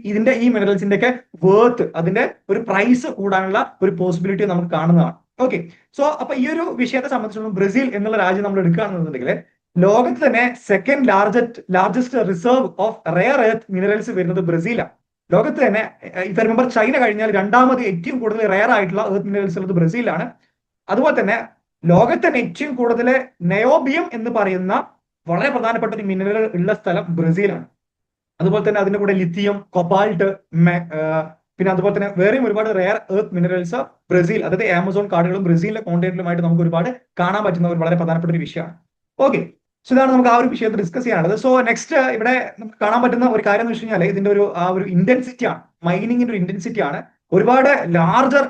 ഈ മിനറൽസിന്റെ ഒക്കെ വേർത്ത്, അതിന്റെ ഒരു പ്രൈസ് കൂടാനുള്ള ഒരു പോസിബിലിറ്റി നമുക്ക് കാണുന്നതാണ്. ഓക്കെ, സോ അപ്പൊ ഈ ഒരു വിഷയത്തെ സംബന്ധിച്ചിടത്തോളം ബ്രസീൽ എന്നുള്ള രാജ്യം നമ്മൾ എടുക്കുകയാണെന്നുണ്ടെങ്കിൽ ലോകത്ത് തന്നെ second largest reserve of rare earth minerals വരുന്നത് ബ്രസീലാണ്. ലോകത്ത് തന്നെ ഇഫ് റിമെമ്പർ ചൈന കഴിഞ്ഞാൽ രണ്ടാമത് ഏറ്റവും കൂടുതൽ റെയർ ആയിട്ടുള്ള എർത്ത് മിനറൽസ് ഉള്ളത് ബ്രസീലാണ്. അതുപോലെ തന്നെ ലോകത്ത് തന്നെ ഏറ്റവും കൂടുതൽ നയോബിയം എന്ന് പറയുന്ന വളരെ പ്രധാനപ്പെട്ട ഒരു മിനറൽ ഉള്ള സ്ഥലം ബ്രസീലാണ്. അതുപോലെ തന്നെ അതിന്റെ കൂടെ ലിത്തിയം, കൊബാൾട്ട്, പിന്നെ അതുപോലെ തന്നെ വേറെയും ഒരുപാട് റെയർ എർത്ത് മിനറൽസ് ബ്രസീൽ, അതായത് ആമസോൺ കാടുകളും ബ്രസീലിലെ കോണ്ടിനെന്റിലുമായിട്ട് നമുക്ക് ഒരുപാട് കാണാൻ പറ്റുന്ന ഒരു വളരെ പ്രധാനപ്പെട്ട ഒരു വിഷയമാണ്. ഓക്കെ, സോ ഇതാണ് നമുക്ക് ആ ഒരു വിഷയത്തിൽ ഡിസ്കസ് ചെയ്യാനുള്ളത്. സോ നെക്സ്റ്റ് ഇവിടെ നമുക്ക് കാണാൻ പറ്റുന്ന ഒരു കാര്യം എന്ന് വെച്ച് കഴിഞ്ഞാൽ ഇതിന്റെ ഒരു ഇന്റൻസിറ്റി ആണ്, മൈനിങ്ങിന്റെ ഒരു ഇന്റൻസിറ്റി ആണ്. ഒരുപാട് ലാർജർ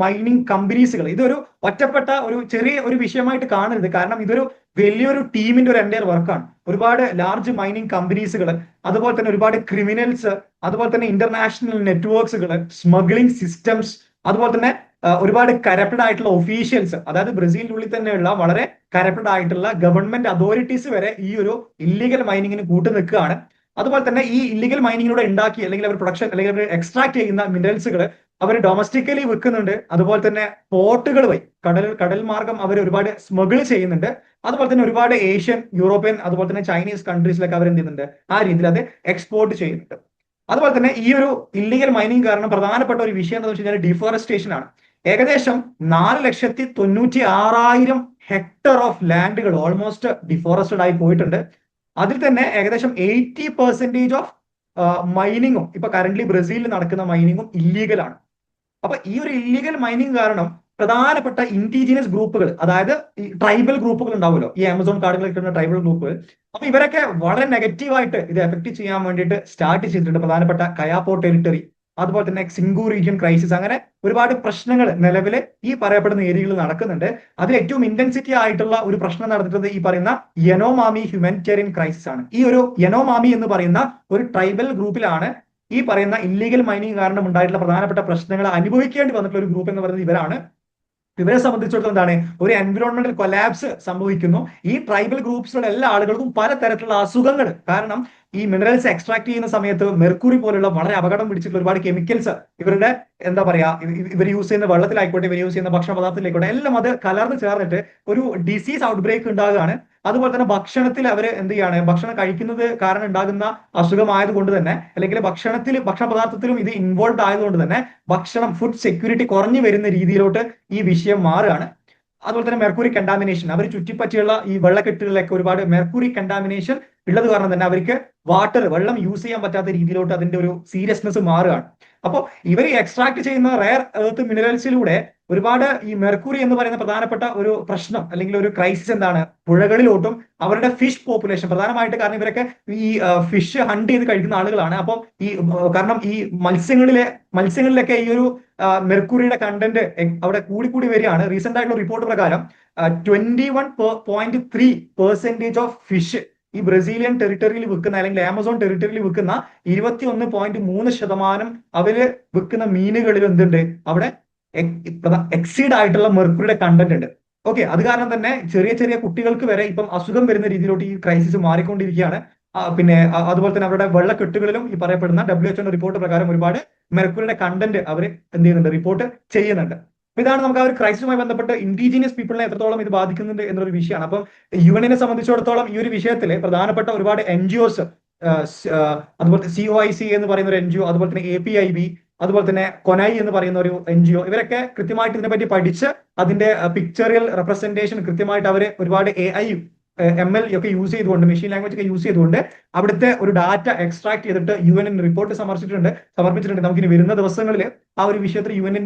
മൈനിങ് കമ്പനീസുകൾ, ഇതൊരു ഒറ്റപ്പെട്ട ഒരു ചെറിയ ഒരു വിഷയമായിട്ട് കാണരുത്. കാരണം ഇതൊരു വലിയൊരു ടീമിന്റെ ഒരു എൻ്റയർ വർക്കാണ്. ഒരുപാട് ലാർജ് മൈനിങ് കമ്പനീസുകൾ, അതുപോലെ തന്നെ ഒരുപാട് ക്രിമിനൽസ്, അതുപോലെ തന്നെ ഇന്റർനാഷണൽ നെറ്റ്വർക്ക്സുകൾ, സ്മഗ്ലിംഗ് സിസ്റ്റംസ്, അതുപോലെ തന്നെ ഒരുപാട് കറപ്റ്റഡ് ആയിട്ടുള്ള ഒഫീഷ്യൽസ്, അതായത് ബ്രസീലിന്റെ ഉള്ളിൽ തന്നെയുള്ള വളരെ കറപ്റ്റഡ് ആയിട്ടുള്ള ഗവൺമെന്റ് അതോറിറ്റീസ് വരെ ഈ ഒരു ഇല്ലീഗൽ മൈനിങ്ങിന് കൂട്ടു നിൽക്കുകയാണ്. അതുപോലെ തന്നെ ഈ ഇല്ലീഗൽ മൈനിങ്ങിലൂടെ ഉണ്ടാക്കി അല്ലെങ്കിൽ അവർ പ്രൊഡക്ഷൻ അല്ലെങ്കിൽ അവർ എക്സ്ട്രാക്ട് ചെയ്യുന്ന മിനറൽസുകൾ അവർ ഡൊമസ്റ്റിക്കലി വിൽക്കുന്നുണ്ട്. അതുപോലെ തന്നെ പോർട്ടുകൾ വഴി കടൽ മാർഗം അവർ ഒരുപാട് സ്മഗിൾ ചെയ്യുന്നുണ്ട്. അതുപോലെ തന്നെ ഒരുപാട് ഏഷ്യൻ, യൂറോപ്യൻ, അതുപോലെ തന്നെ ചൈനീസ് കൺട്രീസിലൊക്കെ അവർ എന്ത് ചെയ്യുന്നുണ്ട്, ആ രീതിയിൽ അത് എക്സ്പോർട്ട് ചെയ്യുന്നുണ്ട്. അതുപോലെ തന്നെ ഈ ഒരു ഇല്ലീഗൽ മൈനിങ് കാരണം പ്രധാനപ്പെട്ട ഒരു വിഷയം എന്താണെന്ന് വെച്ച് കഴിഞ്ഞാൽ ഡിഫോറസ്റ്റേഷൻ ആണ്. ഏകദേശം 4,96,000 ഹെക്ടർ ഓഫ് ലാൻഡുകൾ ഓൾമോസ്റ്റ് ഡിഫോറസ്റ്റഡ് ആയി പോയിട്ടുണ്ട്. അതിൽ തന്നെ ഏകദേശം 80% ഓഫ് മൈനിങ്ങും ഇപ്പൊ കറന്റ്ലി ബ്രസീലിൽ നടക്കുന്ന മൈനിങ്ങും ഇല്ലീഗലാണ്. അപ്പൊ ഈ ഒരു ഇല്ലീഗൽ മൈനിങ് കാരണം പ്രധാനപ്പെട്ട ഇൻഡിജിനസ് ഗ്രൂപ്പുകൾ, അതായത് ഈ ട്രൈബൽ ഗ്രൂപ്പുകൾ ഉണ്ടാവുമല്ലോ, ഈ ആമസോൺ കാടുകളിൽ കിട്ടുന്ന ട്രൈബൽ ഗ്രൂപ്പുകൾ, അപ്പൊ ഇവരൊക്കെ വളരെ നെഗറ്റീവായിട്ട് ഇത് എഫക്ട് ചെയ്യാൻ വേണ്ടിയിട്ട് സ്റ്റാർട്ട് ചെയ്തിട്ടുണ്ട്. പ്രധാനപ്പെട്ട കയാപ്പോ ടെറിട്ടറി, അതുപോലെ തന്നെ സിംഗു റീജിയൻ ക്രൈസിസ്, അങ്ങനെ ഒരുപാട് പ്രശ്നങ്ങൾ നിലവിൽ ഈ പറയപ്പെടുന്ന ഏരിയകളിൽ നടക്കുന്നുണ്ട്. അതിൽ ഏറ്റവും ഇന്റൻസിറ്റി ആയിട്ടുള്ള ഒരു പ്രശ്നം നടന്നിട്ടുള്ളത് ഈ പറയുന്ന യനോമാമി ഹ്യൂമാനിറ്റേറിയൻ ക്രൈസിസ് ആണ്. ഈ ഒരു യനോമാമി എന്ന് പറയുന്ന ഒരു ട്രൈബൽ ഗ്രൂപ്പിലാണ് ഈ പറയുന്ന ഇല്ലീഗൽ മൈനിങ് കാരണം ഉണ്ടായിട്ടുള്ള പ്രധാനപ്പെട്ട പ്രശ്നങ്ങൾ അനുഭവിക്കേണ്ടി വന്നിട്ടുള്ള ഒരു ഗ്രൂപ്പ് എന്ന് പറയുന്നത് ഇവരാണ്. ഇവരെ സംബന്ധിച്ചിടത്തോളം എന്താണ്, ഒരു എൻവിറോൺമെന്റൽ കൊലാപ്സ് സംഭവിക്കുന്നു. ഈ ട്രൈബൽ ഗ്രൂപ്പ്സിലുള്ള എല്ലാ ആളുകൾക്കും പലതരത്തിലുള്ള അസുഖങ്ങൾ, കാരണം ഈ മിനറൽസ് എക്സ്ട്രാക്ട് ചെയ്യുന്ന സമയത്ത് മെർക്കുറി പോലുള്ള വളരെ അപകടം പിടിച്ചിട്ടുള്ള ഒരുപാട് കെമിക്കൽസ് ഇവരുടെ എന്താ പറയാ, ഇവർ യൂസ് ചെയ്യുന്ന വെള്ളത്തിലായിക്കോട്ടെ, ഇവർ യൂസ് ചെയ്യുന്ന ഭക്ഷണ പദാർത്ഥത്തിലായിക്കോട്ടെ, എല്ലാം അത് കലർന്ന് ചേർന്നിട്ട് ഒരു ഡിസീസ് ഔട്ട് ബ്രേക്ക് ഉണ്ടാകുകയാണ്. അതുപോലെ തന്നെ ഭക്ഷണത്തിൽ അവർ എന്ത് ചെയ്യാണ്, ഭക്ഷണം കഴിക്കുന്നത് കാരണം ഉണ്ടാകുന്ന അസുഖമായതുകൊണ്ട് തന്നെ, അല്ലെങ്കിൽ ഭക്ഷണ പദാർത്ഥത്തിലും ഇത് ഇൻവോൾവ് ആയതുകൊണ്ട് തന്നെ ഫുഡ് സെക്യൂരിറ്റി കുറഞ്ഞു വരുന്ന രീതിയിലോട്ട് ഈ വിഷയം മാറുകയാണ്. അതുപോലെ തന്നെ മെർക്കുറി കണ്ടാമിനേഷൻ, അവർ ചുറ്റിപ്പറ്റിയുള്ള ഈ വെള്ളക്കെട്ടുകളിലൊക്കെ ഒരുപാട് മെർക്കുറി കണ്ടാമിനേഷൻ ഉള്ളത് കാരണം തന്നെ അവർക്ക് വെള്ളം യൂസ് ചെയ്യാൻ പറ്റാത്ത രീതിയിലോട്ട് അതിന്റെ ഒരു സീരിയസ്നെസ് മാറുകയാണ്. അപ്പോൾ ഇവർ എക്സ്ട്രാക്ട് ചെയ്യുന്ന റെയർ എർത്ത് മിനറൽസിലൂടെ ഒരുപാട് ഈ മെർക്കുറി എന്ന് പറയുന്ന പ്രധാനപ്പെട്ട ഒരു പ്രശ്നം അല്ലെങ്കിൽ ഒരു ക്രൈസിസ് എന്താണ്, പുഴകളിലോട്ടും അവരുടെ ഫിഷ് പോപ്പുലേഷൻ പ്രധാനമായിട്ട്, കാരണം ഇവരൊക്കെ ഈ ഫിഷ് ഹണ്ട് ചെയ്ത് കഴിക്കുന്ന ആളുകളാണ്. അപ്പം ഈ കാരണം ഈ മത്സ്യങ്ങളിലൊക്കെ ഈ ഒരു മെർക്കുറിയുടെ കണ്ടന്റ് അവിടെ കൂടി വരികയാണ്. റീസെന്റ് ആയിട്ടുള്ള റിപ്പോർട്ട് പ്രകാരം 21.3% ഓഫ് ഫിഷ് ഈ ബ്രസീലിയൻ ടെറിട്ടറിയിൽ വിൽക്കുന്ന അല്ലെങ്കിൽ ആമസോൺ ടെറിട്ടറിയിൽ വിൽക്കുന്ന 21.3% അവര് വിൽക്കുന്ന മീനുകളിൽ എന്തുണ്ട്, അവിടെ എക്സീഡ് ആയിട്ടുള്ള മെർക്കുറിയുടെ കണ്ടന്റ് ഉണ്ട്. ഓക്കെ, അത് കാരണം തന്നെ ചെറിയ ചെറിയ കുട്ടികൾക്ക് വരെ ഇപ്പം അസുഖം വരുന്ന രീതിയിലോട്ട് ഈ ക്രൈസിസ് മാറിക്കൊണ്ടിരിക്കുകയാണ്. പിന്നെ അതുപോലെ തന്നെ അവരുടെ വെള്ളക്കെട്ടുകളിലും ഈ പറയപ്പെടുന്ന WHO റിപ്പോർട്ട് പ്രകാരം ഒരുപാട് മെർക്കുറിയുടെ കണ്ടന്റ് അവർ എന്ത് ചെയ്യുന്നുണ്ട്, റിപ്പോർട്ട് ചെയ്യുന്നുണ്ട്. അപ്പൊ ഇതാണ് നമുക്ക് ആ ഒരു ക്രൈസിസുമായി ബന്ധപ്പെട്ട് ഇൻഡിജീനിയസ് പീപ്പിളിനെ എത്രത്തോളം ഇത് ബാധിക്കുന്നുണ്ട് എന്നൊരു വിഷയമാണ്. അപ്പം UN സംബന്ധിച്ചിടത്തോളം ഈ ഒരു വിഷയത്തിൽ പ്രധാനപ്പെട്ട ഒരുപാട് NGOs, അതുപോലെ COIC എന്ന് പറയുന്ന ഒരു NGO, അതുപോലെ തന്നെ APIB, അതുപോലെ തന്നെ കൊനായി എന്ന് പറയുന്ന ഒരു NGO, ഇവരൊക്കെ കൃത്യമായിട്ട് ഇതിനെപ്പറ്റി പഠിച്ച് അതിന്റെ പിക്ചറിയൽ റെപ്രസെന്റേഷൻ കൃത്യമായിട്ട് അവർ ഒരുപാട് AI ML ഒക്കെ യൂസ് ചെയ്തുകൊണ്ട്, മെഷീൻ ലാംഗ്വേജ് ഒക്കെ യൂസ് ചെയ്തുകൊണ്ട് അവിടുത്തെ ഒരു ഡാറ്റ എക്സ്ട്രാക്ട് ചെയ്തിട്ട് UN റിപ്പോർട്ട് സമർപ്പിച്ചിട്ടുണ്ട്. നമുക്കിനി വരുന്ന ദിവസങ്ങളിൽ ആ ഒരു വിഷയത്തിൽ UN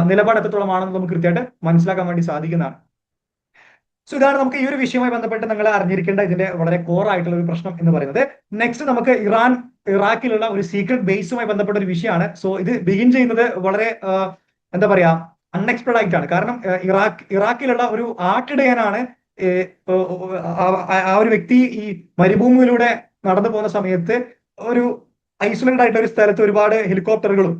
നിലപാട് എത്രത്തോളമാണെന്ന് നമുക്ക് കൃത്യമായിട്ട് മനസ്സിലാക്കാൻ വേണ്ടി സാധിക്കുന്നതാണ്. സോ ഇതാണ് നമുക്ക് ഈ ഒരു വിഷയവുമായി ബന്ധപ്പെട്ട് നിങ്ങൾ അറിഞ്ഞിരിക്കേണ്ട ഇതിന്റെ വളരെ കോർ ആയിട്ടുള്ള ഒരു പ്രശ്നം എന്ന് പറയുന്നത്. നെക്സ്റ്റ് നമുക്ക് ഇറാഖിലുള്ള ഒരു സീക്രട്ട് ബേസുമായി ബന്ധപ്പെട്ട ഒരു വിഷയമാണ്. സോ ഇത് ബിഗിൻ ചെയ്യുന്നത് വളരെ എന്താ പറയാ അൺഎക്സ്പെക്ടഡ് ആയിട്ടാണ്. കാരണം ഇറാഖിലുള്ള ഒരു ആട്ടിടയനാണ് ആ ഒരു വ്യക്തി ഈ മരുഭൂമിയിലൂടെ നടന്നു പോകുന്ന സമയത്ത് ഒരു ഐസൊലേറ്റഡ് ആയിട്ട് ഒരു സ്ഥലത്ത് ഒരുപാട് ഹെലികോപ്റ്ററുകളും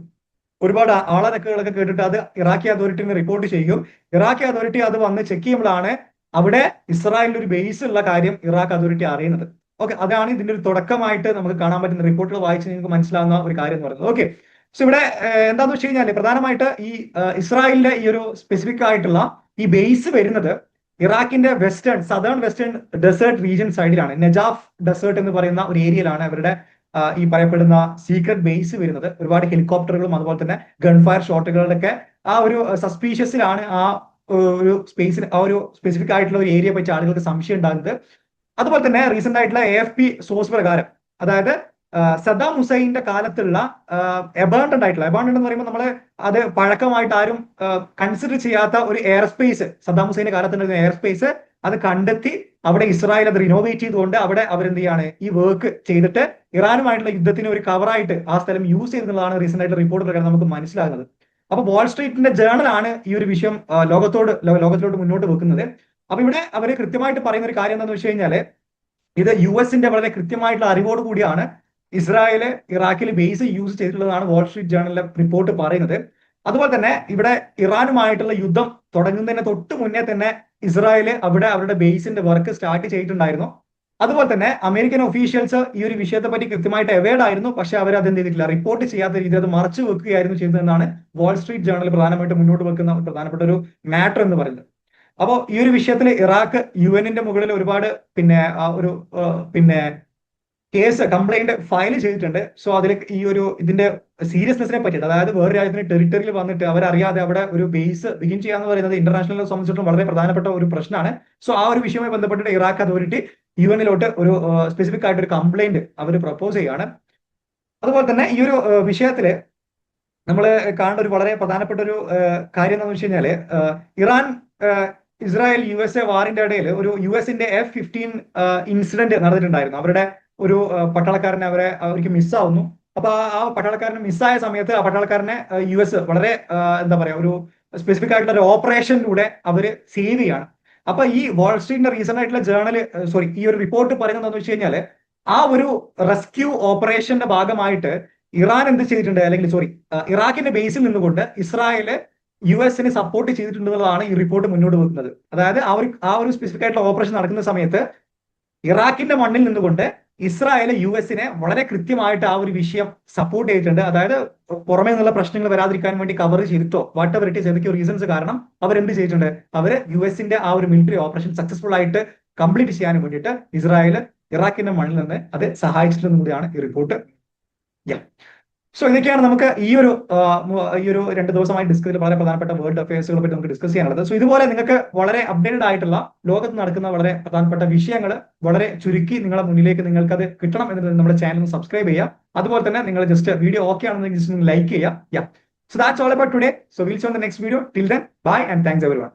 ഒരുപാട് ആളനക്കുകളൊക്കെ കേട്ടിട്ട് അത് ഇറാഖി അതോറിറ്റിനെ റിപ്പോർട്ട് ചെയ്യും. ഇറാഖി അതോറിറ്റി അത് വന്ന് ചെക്ക് ചെയ്യുമ്പോഴാണ് അവിടെ ഇസ്രായേലിന്റെ ഒരു ബേസ് ഉള്ള കാര്യം ഇറാഖ് അതോറിറ്റി അറിയുന്നത്. ഓക്കെ, അതാണ് ഇതിന്റെ ഒരു തുടക്കമായിട്ട് നമുക്ക് കാണാൻ പറ്റുന്ന റിപ്പോർട്ടുകൾ വായിച്ച് നിങ്ങൾക്ക് മനസ്സിലാവുന്ന ഒരു കാര്യം എന്ന് പറയുന്നത്. ഓക്കെ, സോ ഇവിടെ എന്താന്ന് വെച്ച് കഴിഞ്ഞാൽ പ്രധാനമായിട്ട് ഈ ഇസ്രായേലിന്റെ ഈ ഒരു സ്പെസിഫിക് ആയിട്ടുള്ള ഈ ബേസ് വരുന്നത് ഇറാഖിന്റെ സദേൺ വെസ്റ്റേൺ ഡെസേർട്ട് റീജിയൻ സൈഡിലാണ്. നജാഫ് ഡെസേർട്ട് എന്ന് പറയുന്ന ഒരു ഏരിയയിലാണ് അവരുടെ ഈ പറയപ്പെടുന്ന സീക്രട്ട് ബേസ് വരുന്നത്. ഒരുപാട് ഹെലികോപ്റ്ററുകളും അതുപോലെ തന്നെ ഗൺഫയർ ഷോട്ടുകളുടെ ആ ഒരു സസ്പീഷ്യസിലാണ് ആ ഒരു സ്പേസിൽ ആ ഒരു സ്പെസിഫിക് ആയിട്ടുള്ള ഒരു ഏരിയ പറ്റി ആളുകൾക്ക് സംശയം ഉണ്ടാകുന്നത്. അതുപോലെ തന്നെ റീസെന്റ് ആയിട്ടുള്ള AFP സോഴ്സ് പ്രകാരം, അതായത് സദ്ദാം ഹുസൈന്റെ കാലത്തുള്ള അബാൻഡന്റ് എന്ന് പറയുമ്പോൾ നമ്മൾ അത് പഴക്കമായിട്ട് ആരും കൺസിഡർ ചെയ്യാത്ത ഒരു എയർ സ്പേസ്, സദ്ദാം ഹുസൈന്റെ കാലത്തുണ്ടായിരുന്ന എയർ സ്പേസ് അത് കണ്ടെത്തി അവിടെ ഇസ്രായേൽ അത് റിനോവേറ്റ് ചെയ്തുകൊണ്ട് അവിടെ അവരെന്ത് ചെയ്യാണ് ഈ വർക്ക് ചെയ്തിട്ട് ഇറാനുമായിട്ടുള്ള യുദ്ധത്തിന് ഒരു കവറായിട്ട് ആ സ്ഥലം യൂസ് ചെയ്യുന്നതാണ് റീസെന്റ് ആയിട്ടുള്ള റിപ്പോർട്ട് പ്രകാരം നമുക്ക് മനസ്സിലാകുന്നത്. അപ്പൊ വാൾ സ്ട്രീറ്റിന്റെ ജേണലാണ് ഈ ഒരു വിഷയം ലോകത്തിലോട്ട് മുന്നോട്ട് വെക്കുന്നത്. അപ്പൊ ഇവിടെ അവര് കൃത്യമായിട്ട് പറയുന്ന ഒരു കാര്യം എന്താണെന്ന് വെച്ച് കഴിഞ്ഞാല് ഇത് US വളരെ കൃത്യമായിട്ടുള്ള അറിവോട് കൂടിയാണ് ഇസ്രായേല് ഇറാഖിൽ ബേസ് യൂസ് ചെയ്തിട്ടുള്ളതാണ് വാൾ സ്ട്രീറ്റ് ജേണലിലെ റിപ്പോർട്ട് പറയുന്നത്. അതുപോലെ തന്നെ ഇവിടെ ഇറാനുമായിട്ടുള്ള യുദ്ധം തുടങ്ങുന്നതിന് തൊട്ട് മുന്നേ തന്നെ ഇസ്രായേല് അവിടെ അവരുടെ ബേസിന്റെ വർക്ക് സ്റ്റാർട്ട് ചെയ്തിട്ടുണ്ടായിരുന്നു. അതുപോലെ തന്നെ അമേരിക്കൻ ഒഫീഷ്യൽസ് ഈ ഒരു വിഷയത്തെ പറ്റി കൃത്യമായിട്ട് അവെയർഡ് ആയിരുന്നു. പക്ഷെ അവർ അത് എന്ത് ചെയ്തിട്ടില്ല, റിപ്പോർട്ട് ചെയ്യാത്ത രീതിയിൽ അത് മറച്ചു വെക്കുകയായിരുന്നു ചെയ്തതെന്നാണ് വാൾ സ്ട്രീറ്റ് ജേണൽ പ്രധാനമായിട്ട് മുന്നോട്ട് വെക്കുന്ന പ്രധാനപ്പെട്ട ഒരു മാറ്റർ എന്ന് പറയുന്നത്. അപ്പോൾ ഈ ഒരു വിഷയത്തിൽ ഇറാഖ് UN മുകളിൽ ഒരുപാട് കേസ് കംപ്ലൈന്റ് ഫയൽ ചെയ്തിട്ടുണ്ട്. സോ അതിൽ ഈ ഒരു ഇതിന്റെ സീരിയസ്നെസ്സിനെ പറ്റിയിട്ട്, അതായത് വേറെ രാജ്യത്തിന്റെ ടെറിട്ടറിയിൽ വന്നിട്ട് അവരറിയാതെ അവിടെ ഒരു ബേസ് ബിഗിൻ ചെയ്യാന്ന് പറയുന്നത് ഇന്റർനാഷണലിനെ സംബന്ധിച്ചിടത്തോളം വളരെ പ്രധാനപ്പെട്ട ഒരു പ്രശ്നമാണ്. സോ ആ ഒരു വിഷയവുമായി ബന്ധപ്പെട്ടിട്ട് ഇറാഖ് അതോറിറ്റി UN ഒരു സ്പെസിഫിക് ആയിട്ട് ഒരു കംപ്ലൈന്റ് അവർ പ്രപ്പോസ് ചെയ്യാണ്. അതുപോലെ തന്നെ ഈ ഒരു വിഷയത്തില് നമ്മൾ കാണേണ്ട ഒരു വളരെ പ്രധാനപ്പെട്ട ഒരു കാര്യം എന്താണെന്ന് വെച്ച് കഴിഞ്ഞാല് ഇറാൻ ഇസ്രായേൽ USA വാറിന്റെ ഇടയിൽ ഒരു US F-15 ഇൻസിഡന്റ് നടന്നിട്ടുണ്ടായിരുന്നു. അവരുടെ ഒരു പട്ടാളക്കാരനെ അവർക്ക് മിസ്സാവുന്നു. അപ്പൊ ആ പട്ടാളക്കാരനെ മിസ്സായ സമയത്ത് ആ പട്ടാളക്കാരനെ US വളരെ എന്താ പറയാ ഒരു സ്പെസിഫിക് ആയിട്ടുള്ള ഒരു ഓപ്പറേഷനിലൂടെ അവര് സേവ് ചെയ്യാണ്. അപ്പൊ ഈ വാൾ സ്ട്രീറ്റിന്റെ റീസെന്റ് ആയിട്ടുള്ള ഈ ഒരു റിപ്പോർട്ട് പറയുന്നത് എന്താണെന്ന് വെച്ച് കഴിഞ്ഞാല് ആ ഒരു റെസ്ക്യൂ ഓപ്പറേഷന്റെ ഭാഗമായിട്ട് ഇറാൻ എന്ത് ചെയ്തിട്ടുണ്ട്, അല്ലെങ്കിൽ ഇറാഖിന്റെ ബേസിൽ നിന്നുകൊണ്ട് ഇസ്രായേല് US സപ്പോർട്ട് ചെയ്തിട്ടുണ്ടെന്നുള്ളതാണ് ഈ റിപ്പോർട്ട് മുന്നോട്ട് വെക്കുന്നത്. അതായത് ആ ഒരു സ്പെസിഫിക് ആയിട്ടുള്ള ഓപ്പറേഷൻ നടക്കുന്ന സമയത്ത് ഇറാഖിന്റെ മണ്ണിൽ നിന്നുകൊണ്ട് ഇസ്രായേൽ US വളരെ കൃത്യമായിട്ട് ആ ഒരു വിഷയം സപ്പോർട്ട് ചെയ്തിട്ടുണ്ട്. അതായത് പുറമേ നിന്നുള്ള പ്രശ്നങ്ങൾ വരാതിരിക്കാൻ വേണ്ടി കവർ ചെയ്തിട്ടോ വാട്ട് എവർ ഇറ്റ് ഈസ് ഏതൊക്കെയോ റീസൺസ് കാരണം അവരെന്ത് ചെയ്തിട്ടുണ്ട്, അവര് US ആ ഒരു മിലിറ്ററി ഓപ്പറേഷൻ സക്സസ്ഫുൾ ആയിട്ട് കംപ്ലീറ്റ് ചെയ്യാൻ വേണ്ടിയിട്ട് ഇസ്രായേൽ ഇറാഖിന്റെ മണ്ണിൽ നിന്ന് അത് സഹായിച്ചിട്ടുണ്ടെന്ന് കൂടിയാണ് ഈ റിപ്പോർട്ട്. സോ ഇതൊക്കെയാണ് നമുക്ക് ഈ ഒരു 2 ദിവസമായി ഡിസ്കസ് വളരെ പ്രധാനപ്പെട്ട വേൾഡ് അഫയേഴ്സുകളെ പറ്റി നമുക്ക് ഡിസ്കസ് ചെയ്യാനുള്ളത്. സോ ഇതുപോലെ നിങ്ങൾക്ക് വളരെ അപ്ഡേറ്റഡ് ആയിട്ടുള്ള ലോകത്ത് നടക്കുന്ന വളരെ പ്രധാനപ്പെട്ട വിഷയങ്ങൾ വളരെ ചുരുക്കി നിങ്ങളുടെ മുന്നിലേക്ക് നിങ്ങൾക്ക് അത് കിട്ടണം എന്നുള്ളത് നമ്മുടെ ചാനൽ സബ്സ്ക്രൈബ് ചെയ്യുക. അതുപോലെ തന്നെ നിങ്ങൾ ജസ്റ്റ് വീഡിയോ ഓക്കെ ആണെന്നെങ്കിൽ ജസ്റ്റ് ലൈക്ക് ചെയ്യുക. So that's all about today. So we'll see you on the next video. Till then, bye and thanks everyone.